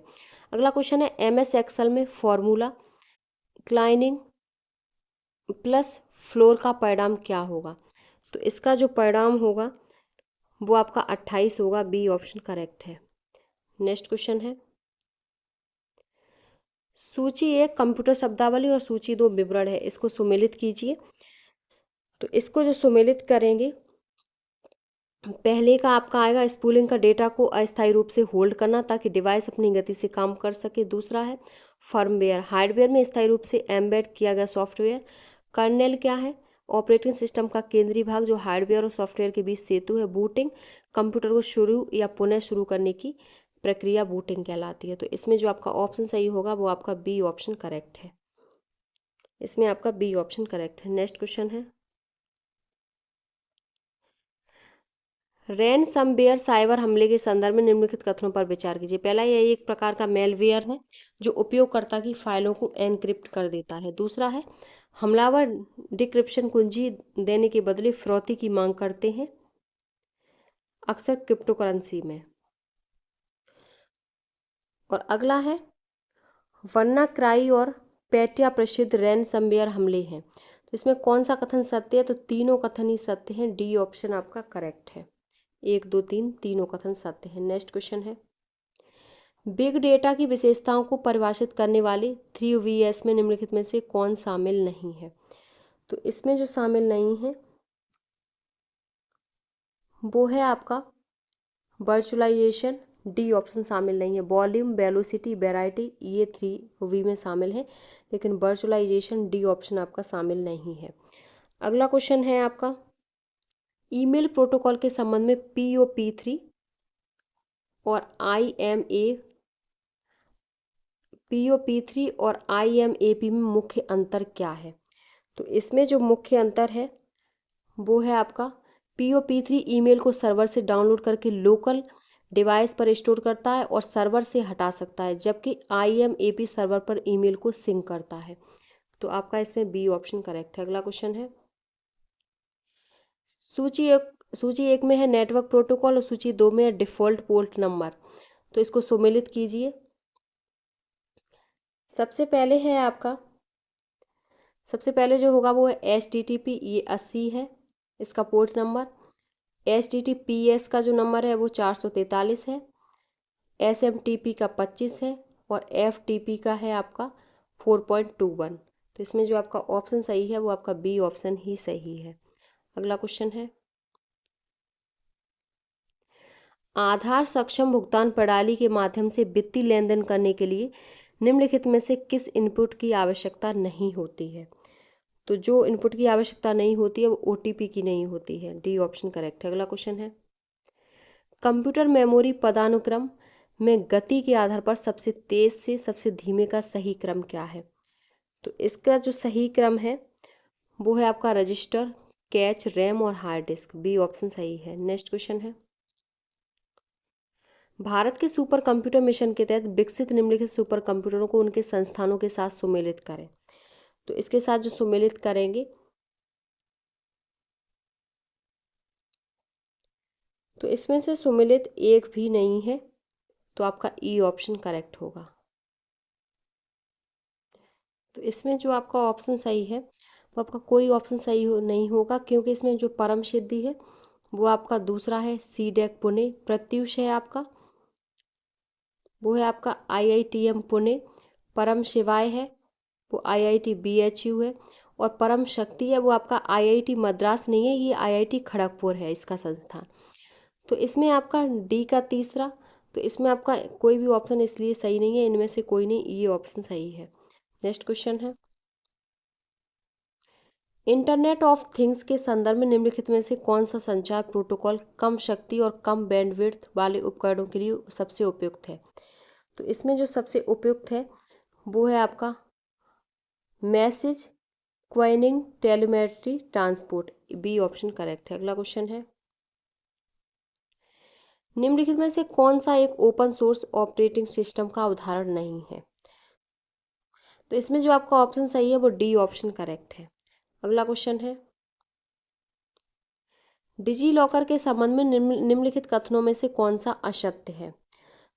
अगला क्वेश्चन है, MS एक्सेल में फॉर्मूला क्लाइनिंग प्लस फ्लोर का परिणाम क्या होगा? तो इसका जो परिणाम होगा वो आपका 28 होगा। बी ऑप्शन करेक्ट है। नेक्स्ट क्वेश्चन है, सूची 1 कंप्यूटर शब्दावली और सूची 2 विवरण है, इसको सुमेलित कीजिए। तो इसको जो सुमेलित करेंगे, पहले का आपका आएगा स्पूलिंग का डेटा को अस्थायी रूप से होल्ड करना ताकि डिवाइस अपनी गति से काम कर सके। दूसरा है फर्मवेयर, हार्डवेयर में स्थायी रूप से एम्बेड किया गया सॉफ्टवेयर। कर्नेल क्या है? ऑपरेटिंग सिस्टम का केंद्रीय भाग जो हार्डवेयर और सॉफ्टवेयर के बीच सेतु है। बूटिंग, कंप्यूटर को शुरू या पुनः शुरू करने की प्रक्रिया बूटिंग कहलाती है। तो इसमें जो आपका ऑप्शन सही होगा वो आपका बी ऑप्शन करेक्ट है। इसमें आपका बी ऑप्शन करेक्ट है। नेक्स्ट क्वेश्चन है, रैनसमवेयर साइबर हमले के संदर्भ में निम्नलिखित कथनों पर विचार कीजिए। पहला, यह एक प्रकार का मेलवेयर है जो उपयोगकर्ता की फाइलों को एनक्रिप्ट कर देता है। दूसरा है, हमलावर डिक्रिप्शन कुंजी देने के बदले फिरौती की मांग करते हैं, अक्सर क्रिप्टोकरेंसी में। और अगला है, वन्नाक्राई और पेट्या प्रसिद्ध रैनसमवेयर हमले हैं। तो इसमें कौन सा कथन सत्य है? तो तीनों कथन ही सत्य हैं। डी ऑप्शन आपका करेक्ट है। 1, 2, 3 तीनों कथन सत्य हैं। नेक्स्ट क्वेश्चन है, बिग डेटा की विशेषताओं को परिभाषित करने वाले 3VS में निम्नलिखित में से कौन शामिल नहीं है? तो इसमें जो शामिल नहीं है वो है आपका वर्चुअलाइजेशन। डी ऑप्शन शामिल नहीं है। वॉल्यूम, वेलोसिटी, वेराइटी ये 3V में शामिल है, लेकिन वर्चुअलाइजेशन डी ऑप्शन आपका शामिल नहीं है। अगला क्वेश्चन है आपका, ईमेल प्रोटोकॉल के संबंध में POP3 और IMAP में मुख्य अंतर क्या है? तो इसमें जो मुख्य अंतर है वो है आपका POP3 ईमेल को सर्वर से डाउनलोड करके लोकल डिवाइस पर स्टोर करता है और सर्वर से हटा सकता है, जबकि IMAP सर्वर पर ईमेल को सिंक करता है। तो आपका इसमें बी ऑप्शन करेक्ट है। अगला क्वेश्चन है, सूची एक में है नेटवर्क प्रोटोकॉल और सूची 2 में है डिफ़ॉल्ट पोर्ट नंबर। तो इसको सुमेलित कीजिए। सबसे पहले जो होगा वो है HTTP, ये 80 है इसका पोर्ट नंबर। HTTPS का जो नंबर है वो 443 है। SMTP का 25 है और FTP का है आपका 4.21। तो इसमें जो आपका ऑप्शन सही है वो आपका बी ऑप्शन ही सही है। अगला क्वेश्चन है, आधार सक्षम भुगतान प्रणाली के माध्यम से वित्तीय लेन देन करने के लिए निम्नलिखित में से किस इनपुट की आवश्यकता नहीं होती है? तो जो इनपुट की आवश्यकता नहीं होती है वो OTP की नहीं होती है। डी ऑप्शन करेक्ट है। अगला क्वेश्चन है, कंप्यूटर मेमोरी पदानुक्रम में गति के आधार पर सबसे तेज से सबसे धीमे का सही क्रम क्या है? तो इसका जो सही क्रम है वो है आपका रजिस्टर, कैच, रैम और हार्ड डिस्क। बी ऑप्शन सही है। नेक्स्ट क्वेश्चन है, भारत के सुपर कंप्यूटर मिशन के तहत विकसित निम्नलिखित सुपर कंप्यूटरों को उनके संस्थानों के साथ सुमेलित करें। तो इसके साथ जो सुमेलित करेंगे तो इसमें से सुमेलित एक भी नहीं है, तो आपका ई ऑप्शन करेक्ट होगा। तो इसमें जो आपका ऑप्शन सही है वो आपका कोई ऑप्शन सही नहीं होगा, क्योंकि इसमें जो परम सिद्धि है वो आपका दूसरा है CDEC पुणे। प्रत्युष है आपका वो है आपका IITM पुणे। परम शिवाय है वो IIT BHU है। और परम शक्ति है वो आपका IIT मद्रास नहीं है, ये IIT खड़गपुर है इसका संस्थान। तो इसमें आपका डी का तीसरा, तो इसमें आपका कोई भी ऑप्शन इसलिए सही नहीं है, इनमें से कोई नहीं, ये ऑप्शन सही है। नेक्स्ट क्वेश्चन है, इंटरनेट ऑफ थिंग्स के संदर्भ में निम्नलिखित में से कौन सा संचार प्रोटोकॉल कम शक्ति और कम बैंडविड्थ वाले उपकरणों के लिए सबसे उपयुक्त है? तो इसमें जो सबसे उपयुक्त है वो है आपका message queuing telemetry transport. B option correct है। अगला क्वेश्चन है, निम्नलिखित में से कौन सा एक ओपन सोर्स ऑपरेटिंग सिस्टम का उदाहरण नहीं है? तो इसमें जो आपका ऑप्शन सही है वो डी ऑप्शन करेक्ट है। अगला क्वेश्चन है, डिजी लॉकर के संबंध में निम्नलिखित कथनों में से कौन सा असत्य है?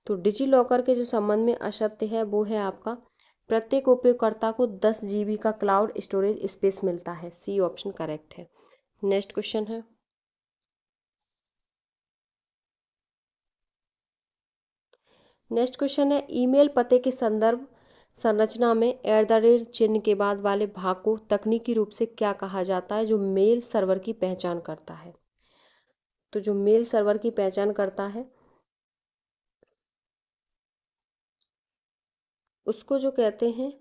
तो डिजी लॉकर के जो संबंध में असत्य है वो है आपका प्रत्येक उपयोगकर्ता को 10 GB का क्लाउड स्टोरेज स्पेस मिलता है। सी ऑप्शन करेक्ट है। नेक्स्ट क्वेश्चन है, ईमेल पते के संदर्भ संरचना में चिन्ह के बाद वाले भाग को तकनीकी रूप से क्या कहा जाता है जो मेल सर्वर की पहचान करता है? तो जो मेल सर्वर की पहचान करता है उसको जो कहते हैं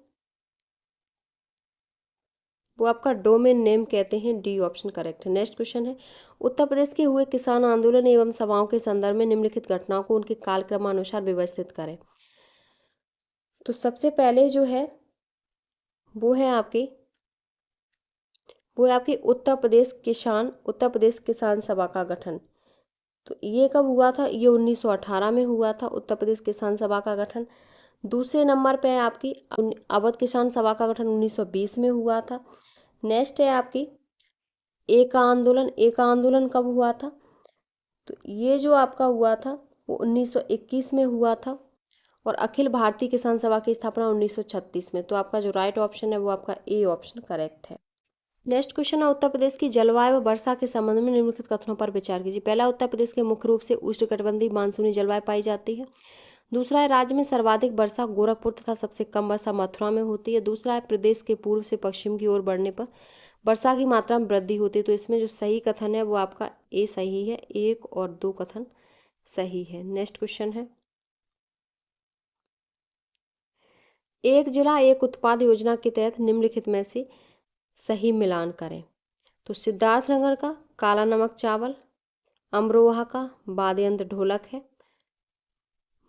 वो आपका डोमेन नेम कहते हैं। डी ऑप्शन करेक्ट है। नेक्स्ट क्वेश्चन है, उत्तर प्रदेश के हुए किसान आंदोलन एवं सभाओं के संदर्भ में निम्नलिखित घटनाओं को उनके कालक्रमानुसार व्यवस्थित करें। तो सबसे पहले जो है वो है आपकी उत्तर प्रदेश किसान सभा का गठन। तो ये कब हुआ था? ये 1918 में हुआ था उत्तर प्रदेश किसान सभा का गठन। दूसरे नंबर पे है आपकी अवध किसान सभा का गठन 1920 में हुआ था। नेक्स्ट है आपकी एका आंदोलन कब हुआ था? तो ये जो आपका हुआ था वो 1921 में हुआ था। और अखिल भारतीय किसान सभा की स्थापना 1936 में। तो आपका जो राइट ऑप्शन है वो आपका ए ऑप्शन करेक्ट है। नेक्स्ट क्वेश्चन है, उत्तर प्रदेश की जलवायु व वर्षा के संबंध में निम्नलिखित कथनों पर विचार कीजिए। पहला, उत्तर प्रदेश के मुख्य रूप से उष्णकटिबंधीय मानसूनी जलवायु पाई जाती है। दूसरा है, राज्य में सर्वाधिक वर्षा गोरखपुर तथा सबसे कम वर्षा मथुरा में होती है। दूसरा है, प्रदेश के पूर्व से पश्चिम की ओर बढ़ने पर वर्षा की मात्रा में वृद्धि होती है। तो इसमें जो सही कथन है वो आपका ए सही है। 1 और 2 कथन सही है। नेक्स्ट क्वेश्चन है, एक जिला एक उत्पाद योजना के तहत निम्नलिखित में से सही मिलान करें। तो सिद्धार्थनगर का काला नमक चावल, अमरोहा का वाद्य यंत्र ढोलक है।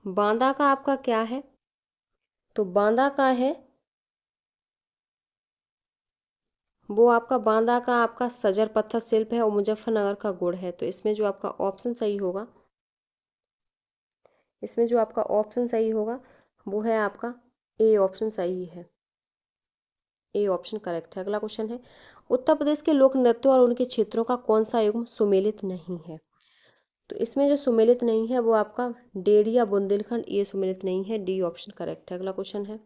बांदा का आपका क्या है? तो बांदा का है वो आपका बांदा का आपका सजर पत्थर शिल्प है और मुजफ्फरनगर का गुड़ है। तो इसमें जो आपका ऑप्शन सही होगा वो है आपका ए ऑप्शन सही है। ए ऑप्शन करेक्ट है। अगला क्वेश्चन है, उत्तर प्रदेश के लोक नृत्यों और उनके क्षेत्रों का कौन सा युग्म सुमेलित नहीं है? तो इसमें जो सुमेलित नहीं है वो आपका डेढ़िया बुंदेलखंड, ये सुमेलित नहीं है। डी ऑप्शन करेक्ट है। अगला क्वेश्चन है,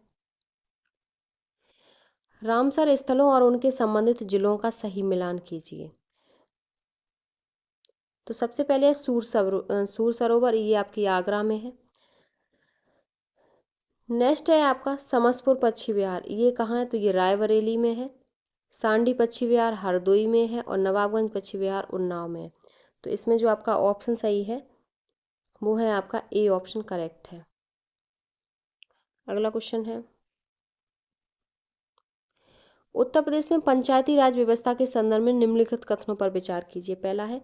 रामसर स्थलों और उनके संबंधित जिलों का सही मिलान कीजिए। तो सबसे पहले है सूर सरोवर, ये आपकी आगरा में है। नेक्स्ट है आपका समसपुर पक्षी विहार, ये कहाँ है? तो ये रायबरेली में है। सांडी पक्षी विहार हरदोई में है और नवाबगंज पक्षी विहार उन्नाव में है। तो इसमें जो आपका ऑप्शन सही है वो है आपका ए ऑप्शन करेक्ट है। अगला क्वेश्चन है, उत्तर प्रदेश में पंचायती राज व्यवस्था के संदर्भ में निम्नलिखित कथनों पर विचार कीजिए। पहला है,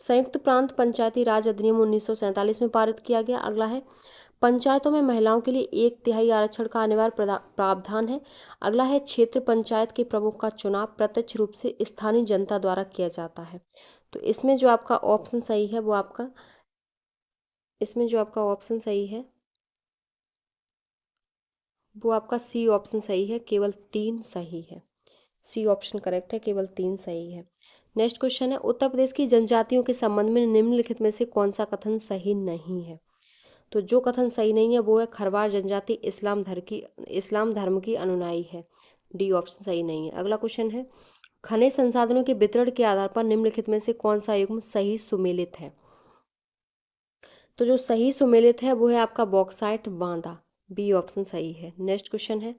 संयुक्त प्रांत पंचायती राज अधिनियम 1947 में पारित किया गया। अगला है, पंचायतों में महिलाओं के लिए 1/3 आरक्षण का अनिवार्य प्रावधान है। अगला है, क्षेत्र पंचायत के प्रमुख का चुनाव प्रत्यक्ष रूप से स्थानीय जनता द्वारा किया जाता है। तो इसमें जो आपका ऑप्शन सही है वो आपका सी ऑप्शन सही है। केवल 3 सही है। सी ऑप्शन करेक्ट है, केवल 3 सही है। नेक्स्ट क्वेश्चन है, उत्तर प्रदेश की जनजातियों के संबंध में निम्नलिखित में से कौन सा कथन सही नहीं है? तो जो कथन सही नहीं है वो है, खरवार जनजाति इस्लाम धर्म की अनुयायी है। डी ऑप्शन सही नहीं है। अगला क्वेश्चन है, खनिज संसाधनों के वितरण के आधार पर निम्नलिखित में से कौन सा युग्म सही सुमेलित है? तो जो सही सुमेलित है वो है आपका बॉक्साइट बांदा। बी ऑप्शन सही है। नेक्स्ट क्वेश्चन है,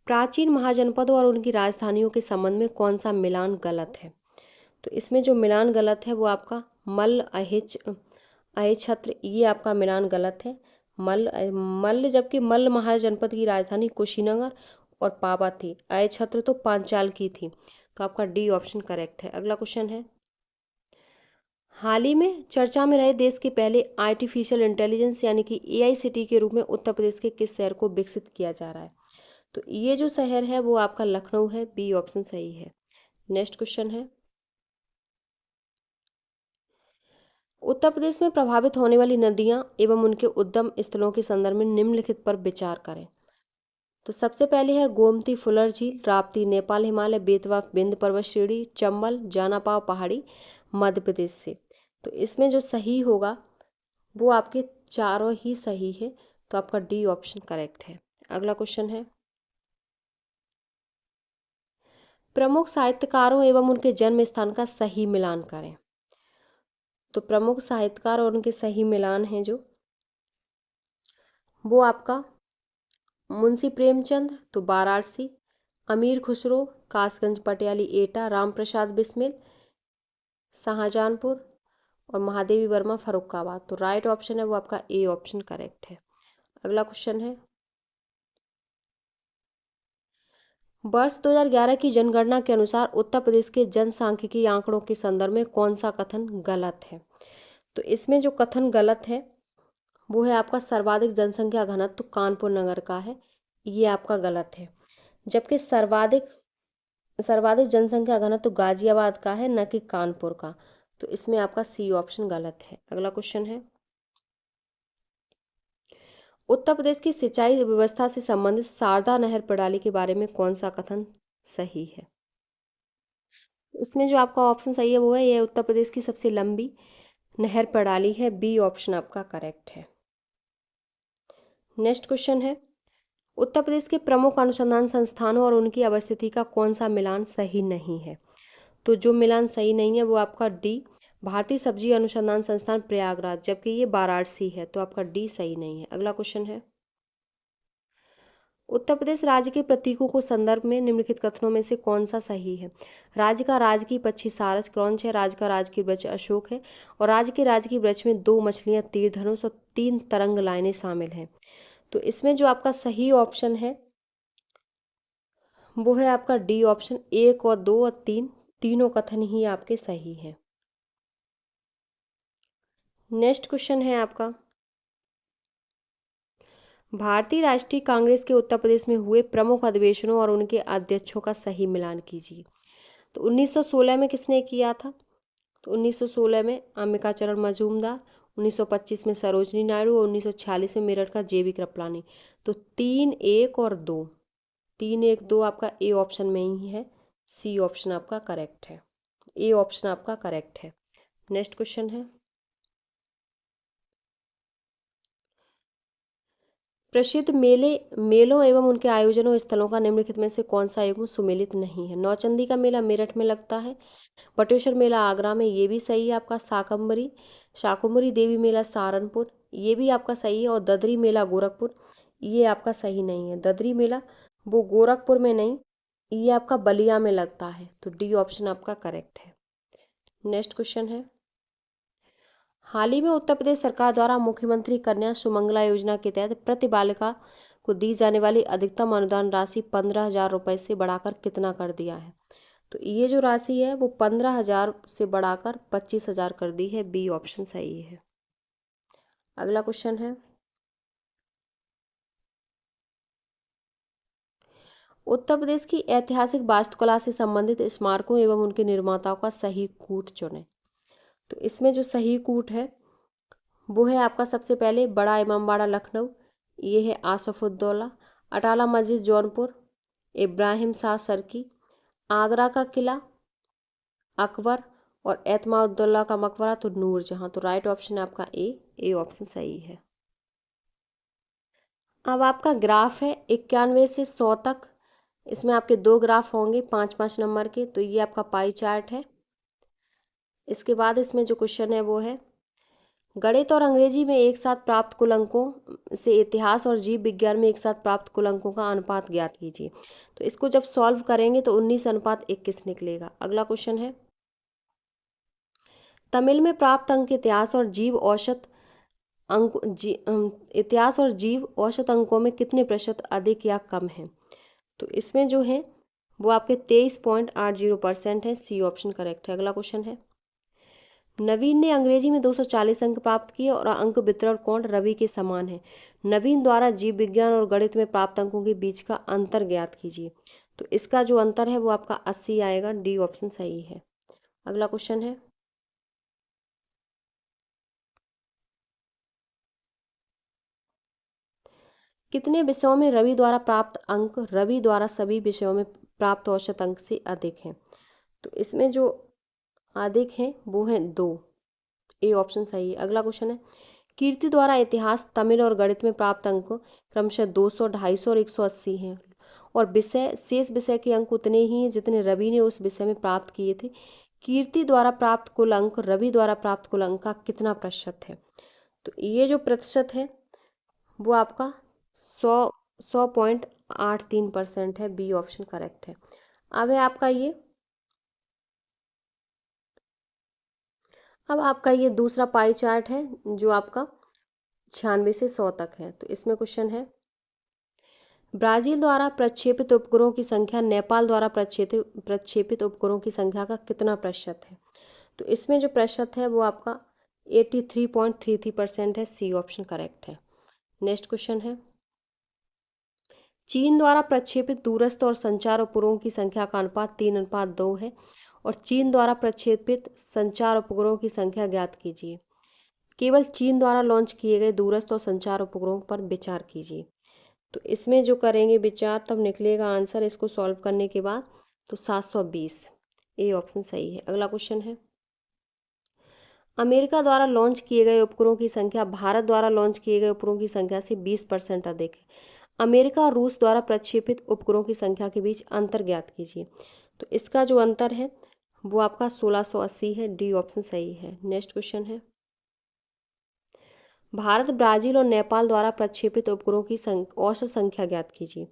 प्राचीन महाजनपदों और उनकी राजधानियों के संबंध में कौन सा मिलान गलत है? तो इसमें जो मिलान गलत है वो आपका मल्ल अहिच्छत्र, ये आपका मिलान गलत है। जबकि मल्ल महाजनपद की राजधानी कुशीनगर और पाबा थी। अहिच्छत्र तो पांचाल की थी। तो आपका डी ऑप्शन करेक्ट है। अगला क्वेश्चन है, हाल ही में चर्चा में रहे देश के पहले आर्टिफिशियल इंटेलिजेंस यानी कि एआई सिटी के रूप में उत्तर प्रदेश के किस शहर को विकसित किया जा रहा है? तो ये जो शहर है वो आपका लखनऊ है। बी ऑप्शन सही है। नेक्स्ट क्वेश्चन है, उत्तर प्रदेश में प्रभावित होने वाली नदियां एवं उनके उद्गम स्थलों के संदर्भ में निम्नलिखित पर विचार करें। तो सबसे पहले है गोमती फुलर झील, राप्ती नेपाल हिमालय, बेतवा विंध्य पर्वत श्रेणी, चंबल जानापाव पहाड़ी मध्य प्रदेश से। तो इसमें जो सही होगा वो आपके चारों ही सही है। तो आपका डी ऑप्शन करेक्ट है। अगला क्वेश्चन है, प्रमुख साहित्यकारों एवं उनके जन्म स्थान का सही मिलान करें। तो प्रमुख साहित्यकार और उनके सही मिलान हैं जो, वो आपका मुंशी प्रेमचंद तो वाराणसी, अमीर खुसरो कासगंज पटियाली एटा, राम प्रसाद बिस्मिल शाहजहांपुर और महादेवी वर्मा फर्रुखाबाद। तो राइट ऑप्शन है वो आपका ए ऑप्शन करेक्ट है। अगला क्वेश्चन है, वर्ष 2011 की जनगणना के अनुसार उत्तर प्रदेश के जनसांख्यिकी आंकड़ों के संदर्भ में कौन सा कथन गलत है? तो इसमें जो कथन गलत है वो है आपका सर्वाधिक जनसंख्या घनत्व कानपुर नगर का है, ये आपका गलत है। जबकि सर्वाधिक सर्वाधिक जनसंख्या घनत्व गाजियाबाद का है, न कि कानपुर का। तो इसमें आपका सी ऑप्शन गलत है। अगला क्वेश्चन है, उत्तर प्रदेश की सिंचाई व्यवस्था से संबंधित शारदा नहर प्रणाली के बारे में कौन सा कथन सही है? इसमें जो आपका ऑप्शन सही है वो है, ये उत्तर प्रदेश की सबसे लंबी नहर प्रणाली है, बी ऑप्शन आपका करेक्ट है। नेक्स्ट क्वेश्चन है, उत्तर प्रदेश के प्रमुख अनुसंधान संस्थानों और उनकी अवस्थिति का कौन सा मिलान सही नहीं है? तो जो मिलान सही नहीं है वो आपका डी, भारतीय सब्जी अनुसंधान संस्थान प्रयागराज, जबकि ये वाराणसी है। तो आपका डी सही नहीं है। अगला क्वेश्चन है, उत्तर प्रदेश राज्य के प्रतीकों को संदर्भ में निम्नलिखित कथनों में से कौन सा सही है? राज्य का राजकीय पक्षी सारस क्रौंच है, राज्य का राजकीय वृक्ष अशोक है और राज्य के राजकीय वृक्ष में 2 मछलियां तीर धनुष और 3 तरंग लाइनें शामिल हैं। तो इसमें जो आपका सही ऑप्शन है वो है आपका डी ऑप्शन, 1 और 2 और 3 तीनों कथन ही आपके सही हैं। नेक्स्ट क्वेश्चन है आपका, भारतीय राष्ट्रीय कांग्रेस के उत्तर प्रदेश में हुए प्रमुख अधिवेशनों और उनके अध्यक्षों का सही मिलान कीजिए। तो 1916 में किसने किया था? तो 1916 में अंबिकाचरण मजूमदार, 1925 में सरोजनी नायडू और 1946 में मेरठ का जेबी कृपलानी। तो 3, 1 और 2, 3, 1, 2 आपका ए ऑप्शन में ही है, सी ऑप्शन आपका करेक्ट है, ए ऑप्शन आपका करेक्ट है। नेक्स्ट क्वेश्चन है, प्रसिद्ध मेलों एवं उनके आयोजनों स्थलों का निम्नलिखित में से कौन सा एवं सुमेलित नहीं है? नौचंदी का मेला मेरठ में लगता है, बटेश्वर मेला आगरा में, ये भी सही है आपका। शाकुंभरी देवी मेला सहारनपुर, ये भी आपका सही है। और ददरी मेला गोरखपुर, ये आपका सही नहीं है। ददरी मेला वो गोरखपुर में नहीं, ये आपका बलिया में लगता है। तो डी ऑप्शन आपका करेक्ट है। नेक्स्ट क्वेश्चन है, हाल ही में उत्तर प्रदेश सरकार द्वारा मुख्यमंत्री कन्या सुमंगला योजना के तहत प्रति बालिका को दी जाने वाली अधिकतम अनुदान राशि 15,000 रुपये से बढ़ाकर कितना कर दिया है? तो ये जो राशि है वो 15,000 से बढ़ाकर 25,000 कर दी है, बी ऑप्शन सही है। अगला क्वेश्चन है, उत्तर प्रदेश की ऐतिहासिक वास्तुकला से संबंधित स्मारकों एवं उनके निर्माताओं का सही कूट चुनें। तो इसमें जो सही कूट है वो है आपका, सबसे पहले बड़ा इमामबाड़ा लखनऊ, ये है आसफुद्दौला, अटाला मस्जिद जौनपुर, इब्राहिम शाह सरकी, आगरा का किला अकबर और एतमाउद्दौला का मकबरा तो नूरजहां। तो राइट ऑप्शन है आपका ए ऑप्शन सही है। अब आपका ग्राफ है 91 से 100 तक, इसमें आपके 2 ग्राफ होंगे 5-5 नंबर के। तो ये आपका पाई चार्ट है। इसके बाद इसमें जो क्वेश्चन है वो है, गणित और अंग्रेजी में एक साथ प्राप्त कुल अंकों से इतिहास और जीव विज्ञान में एक साथ प्राप्त कुल अंकों का अनुपात ज्ञात कीजिए। तो इसको जब सॉल्व करेंगे तो 19:21 निकलेगा। अगला क्वेश्चन है, तमिल में प्राप्त अंक इतिहास और जीव औसत अंकों में कितने प्रतिशत अधिक या कम है? तो इसमें जो है वो आपके 23.80% है, सी ऑप्शन करेक्ट है। अगला क्वेश्चन है, नवीन ने अंग्रेजी में 240 अंक प्राप्त किए और अंक वितरण कोण रवि के समान है। नवीन द्वारा जीव विज्ञान और गणित में प्राप्त अंकों के बीच का अंतर ज्ञात कीजिए। तो इसका जो अंतर है वो आपका 80 आएगा, डी ऑप्शन सही है। अगला क्वेश्चन है, कितने विषयों में रवि द्वारा प्राप्त अंक रवि द्वारा सभी विषयों में प्राप्त औसत अंक से अधिक हैं? तो इसमें जो अधिक है वो है 2, ए ऑप्शन सही है। अगला क्वेश्चन है, कीर्ति द्वारा इतिहास तमिल और गणित में प्राप्त अंक क्रमशः 200, 250 और 180 हैं और विषय शेष विषय के अंक उतने ही हैं जितने रवि ने उस विषय में प्राप्त किए थे। कीर्ति द्वारा प्राप्त कुल अंक रवि द्वारा प्राप्त कुल अंक का कितना प्रतिशत है? तो ये जो प्रतिशत है वो आपका 100.83% है। बी ऑप्शन करेक्ट है। अब है आपका ये अब आपका ये दूसरा पाई चार्ट है जो आपका 96 से 100 तक है। तो इसमें क्वेश्चन है, ब्राजील द्वारा प्रक्षेपित उपग्रहों की संख्या नेपाल द्वारा प्रक्षेपित उपग्रहों की संख्या का कितना प्रतिशत है? तो इसमें जो प्रतिशत है वो आपका 83.33% है। सी ऑप्शन करेक्ट है। नेक्स्ट क्वेश्चन है, चीन द्वारा प्रक्षेपित दूरस्थ और संचार उपग्रहों की संख्या का अनुपात 3:2 है और चीन द्वारा प्रक्षेपित संचार उपग्रहों की संख्या ज्ञात कीजिए। केवल चीन द्वारा लॉन्च किए गए दूरस्थ और संचार उपग्रहों पर विचार कीजिए। तो इसमें जो करेंगे विचार तब निकलेगा आंसर इसको सॉल्व करने के बाद। तो 720 ए ऑप्शन सही है। अगला क्वेश्चन है, अमेरिका द्वारा लॉन्च किए गए उपग्रहों की संख्या भारत द्वारा लॉन्च किए गए उपग्रहों की संख्या से 20% अधिक है। अमेरिका और रूस द्वारा प्रक्षेपित उपग्रहों की संख्या के बीच अंतर ज्ञात कीजिए। तो इसका जो अंतर है वो आपका 1680 है। डी ऑप्शन सही है। नेक्स्ट क्वेश्चन है, भारत, ब्राजील और नेपाल द्वारा प्रक्षेपित उपग्रहों की औसत संख्या ज्ञात कीजिए।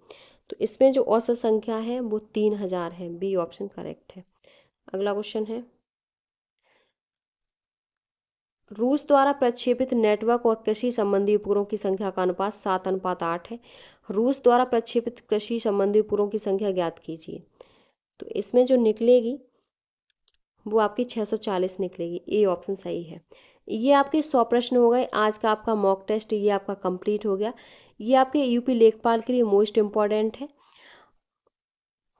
तो इसमें जो औसत संख्या है वो 3000 है। बी ऑप्शन करेक्ट है। अगला क्वेश्चन है, रूस द्वारा प्रक्षेपित नेटवर्क और कृषि संबंधी उपग्रहों की संख्या का अनुपात 7:8 है। रूस द्वारा प्रक्षेपित कृषि संबंधी उपग्रहों की संख्या ज्ञात कीजिए। तो इसमें जो निकलेगी वो आपकी 640 निकलेगी। ए ऑप्शन सही है। ये आपके 100 प्रश्न हो गए। आज का आपका मॉक टेस्ट ये आपका कंप्लीट हो गया। ये आपके यूपी लेखपाल के लिए मोस्ट इम्पॉर्टेंट है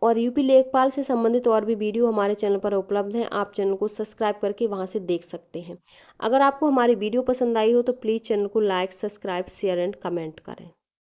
और यूपी लेखपाल से संबंधित और भी वीडियो हमारे चैनल पर उपलब्ध हैं। आप चैनल को सब्सक्राइब करके वहां से देख सकते हैं। अगर आपको हमारी वीडियो पसंद आई हो तो प्लीज़ चैनल को like, subscribe, share and comment करें।